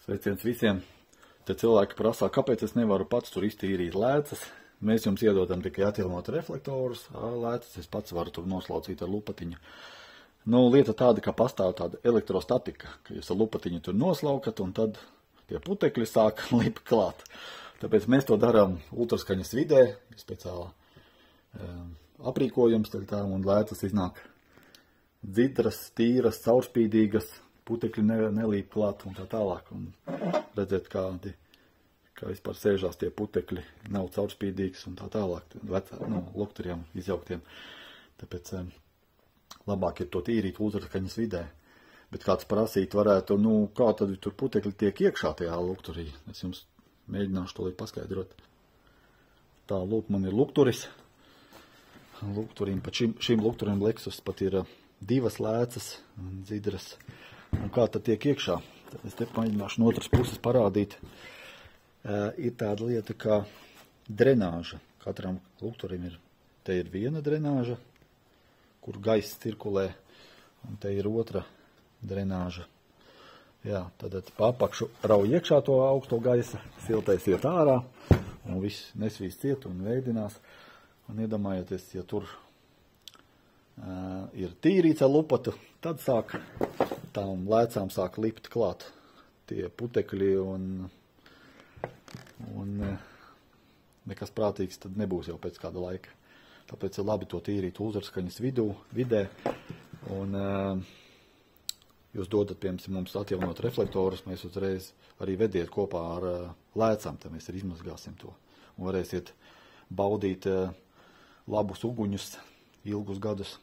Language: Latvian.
Sveiciens visiem. Te cilvēki prasā, kāpēc es nevaru pats tur iztīrīt lēcas. Mēs jums iedodam tikai atjaunot reflektorus, lēcas es pats varu tur noslaucīt ar lupatiņu. Nu, lieta tāda, ka pastāv tāda elektrostatika, ka jūs ar lupatiņu tur noslaukat un tad tie putekļi sāk lipt klāt. Tāpēc mēs to darām ultraskaņas vidē, speciālā aprīkojums tā, un lēcas iznāk dzidras, tīras, caurspīdīgas, putekļi nelīp klāt un tā tālāk. Un redzēt, kā vispār sēžās tie putekļi, nav caurspīdīgs un tā tālāk. Lukturiem izjauktiem. Tāpēc labāk ir to tīrīt ultraskaņas vidē. Bet kāds prasīt varētu, kā tad tur putekļi tiek iekšā tajā lukturī. Es jums mēģināšu to paskaidrot. Tā, lūk, man ir lukturis. Lukturim, pa šim lukturim Lexus pat ir 2 lēcas un dzidras. Un kā tad tiek iekšā? Tad es te mēģināšu no otras puses parādīt. Ir tāda lieta kā drenāža. Katram lukturim te ir viena drenāža, kur gaiss cirkulē, un te ir otra drenāža. Jā, tad pa apakšu rauj iekšā to augsto gaisa, siltais iet ārā, un viss nesvīst ciet un veidinās. Un iedomājieties, ja tur ir tīrīts ar lupatu, tad tām lēcām sāk lipt klāt tie putekļi un nekas prātīgs tad nebūs jau pēc kāda laika. Tāpēc ir labi to tīrīt ultraskaņas vidē. Un jūs dodat, piemēram, mums atjaunot reflektorus, mēs uzreiz arī vediet kopā ar lēcām, tad mēs arī izmazgāsim to. Un varēsiet baudīt labus uguņus ilgus gadus.